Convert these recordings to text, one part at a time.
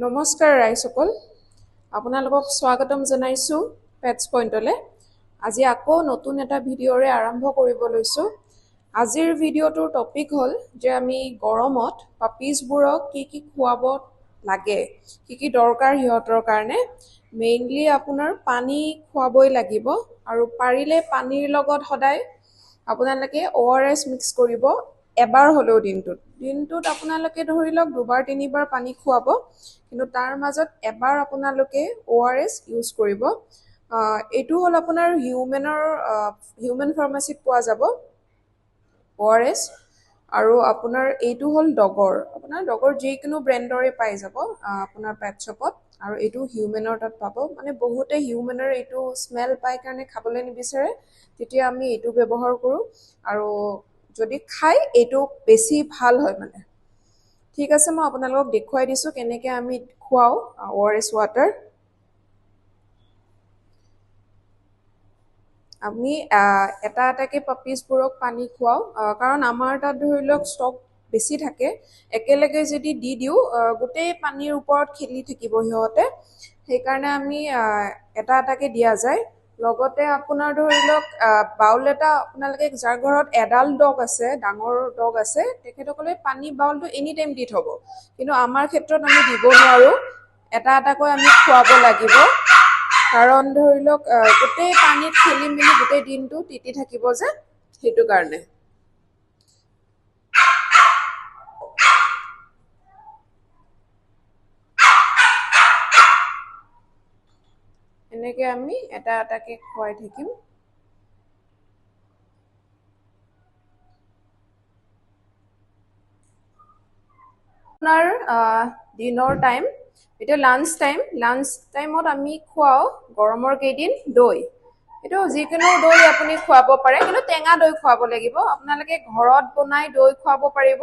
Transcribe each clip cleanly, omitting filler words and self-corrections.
নমস্কাৰ ৰাইজসকল, আপোনালোকক স্বাগতম জনাইছোঁ পেটছ পইণ্টলৈ। আজি আকৌ নতুন এটা ভিডিঅ'ৰে আৰম্ভ কৰিব লৈছোঁ। আজিৰ ভিডিঅ'টোৰ টপিক হ'ল যে আমি গৰমত পাপিজবোৰক কি খুৱাব লাগে, কি দৰকাৰ সিহঁতৰ কাৰণে। মেইনলি আপোনাৰ পানী খুৱাবই লাগিব আৰু পাৰিলে পানীৰ লগত সদায় আপোনালোকে ORS মিক্স কৰিব এবাৰ হ'লেও দিনটোত আপোনালোকে ধৰি লওক 2-3বাৰ পানী খুৱাব, কিন্তু তাৰ মাজত এবাৰ আপোনালোকে ORS ইউজ কৰিব। এইটো হ'ল আপোনাৰ হিউমেন ফাৰ্মাচীত পোৱা যাব ORS, আৰু আপোনাৰ এইটো হ'ল ডগৰ যিকোনো ব্ৰেণ্ডৰে পাই যাব আপোনাৰ পেট শ্বপত। আৰু এইটো হিউমেনৰ তাত পাব, মানে বহুতে হিউমেনৰ এইটো স্মেল পাই কাৰণে খাবলৈ নিবিচাৰে, তেতিয়া আমি এইটো ব্যৱহাৰ কৰোঁ। আৰু যদি খাই এইটো বেছি ভাল হয় মানে। ঠিক আছে, মই আপোনালোকক দেখুৱাই দিছোঁ কেনেকৈ আমি খুৱাওঁ ORS ৱাটাৰ। আমি এটা এটাকৈ পাপিজবোৰক পানী খুৱাওঁ, কাৰণ আমাৰ তাত ধৰি লওক ষ্টক বেছি থাকে। একেলগে যদি দি দিওঁ গোটেই পানীৰ ওপৰত খেলি থাকিব সিহঁতে, সেইকাৰণে আমি এটা এটাকৈ দিয়া যায়। লগতে আপোনাৰ ধৰি লওক বাউল এটা, আপোনালোকে যাৰ ঘৰত এডাল্ট ডগ আছে, ডাঙৰ ডগ আছে, তেখেতসকলে পানী বাউলটো এনি টাইম দি থ'ব, কিন্তু আমাৰ ক্ষেত্ৰত আমি দিব নোৱাৰোঁ, এটা এটাকৈ আমি খুৱাব লাগিব। কাৰণ ধৰি লওক গোটেই পানীত খেলি মেলি গোটেই দিনটো তিতি থাকিব যে, সেইটো কাৰণে। এনেকৈ আমি এটা এটাকৈ খুৱাই থাকিম। আপোনাৰ দিনৰ টাইম, এতিয়া লাঞ্চ টাইমত আমি খুৱাওঁ গৰমৰ কেইদিন দৈ। এইটো যিকোনো দৈ আপুনি খুৱাব পাৰে, কিন্তু টেঙা দৈ খুৱাব লাগিব। আপোনালোকে ঘৰত বনাই দৈ খুৱাব পাৰিব,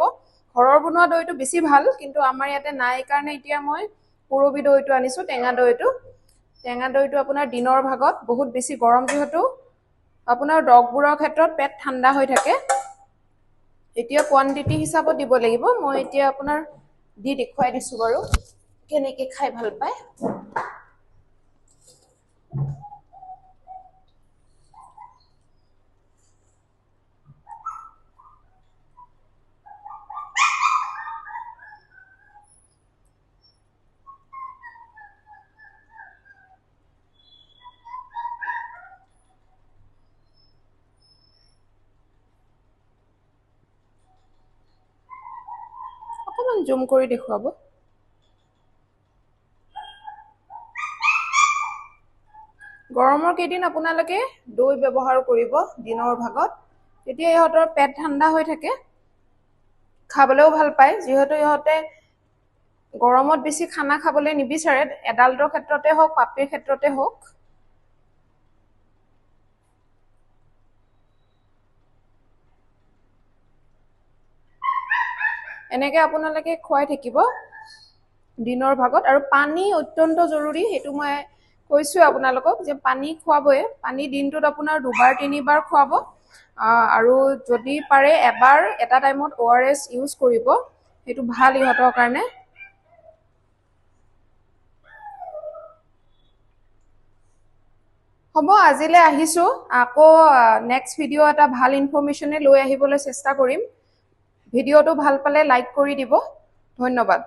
ঘৰৰ বনোৱা দৈটো বেছি ভাল, কিন্তু আমাৰ ইয়াতে নাই কাৰণে এতিয়া মই পুৰবী দৈটো আনিছোঁ, টেঙা দৈটো আপোনাৰ দিনৰ ভাগত, বহুত বেছি গৰম যিহেতু আপোনাৰ ডগবোৰৰ ক্ষেত্ৰত পেট ঠাণ্ডা হৈ থাকে। এতিয়া কোৱান্টিটি হিচাপত দিব লাগিব। মই এতিয়া আপোনাৰ দি দেখুৱাই দিছোঁ বাৰু কেনেকৈ খাই ভাল পায়। অকণমান জুম কৰি দেখুৱাব। গৰমৰ কেইদিন আপোনালোকে দৈ ব্যৱহাৰ কৰিব দিনৰ ভাগত, তেতিয়া ইহঁতৰ পেট ঠাণ্ডা হৈ থাকে, খাবলৈও ভাল পায়। যিহেতু ইহঁতে গৰমত বেছি খানা খাবলৈ নিবিচাৰে, এডাল্টৰ ক্ষেত্ৰতে হওক পাপিৰ ক্ষেত্ৰতে হওক। এনেকৈ আপোনালোকে খুৱাই থাকিব দিনৰ ভাগত। আৰু পানী অত্যন্ত জৰুৰী, সেইটো মই কৈছোঁ আপোনালোকক যে পানী খুৱাবই। পানী দিনটোত আপোনাৰ 2-3বাৰ খুৱাব, আৰু যদি পাৰে এবাৰ এটা টাইমত ORS ইউজ কৰিব, সেইটো ভাল ইহঁতৰ কাৰণে। হ'ব, আজিলৈ আহিছোঁ। আকৌ নেক্সট ভিডিঅ' এটা ভাল ইনফৰমেশ্যনে লৈ আহিবলৈ চেষ্টা কৰিম। ভিডিঅ'টো ভাল পালে লাইক কৰি দিব। ধন্যবাদ।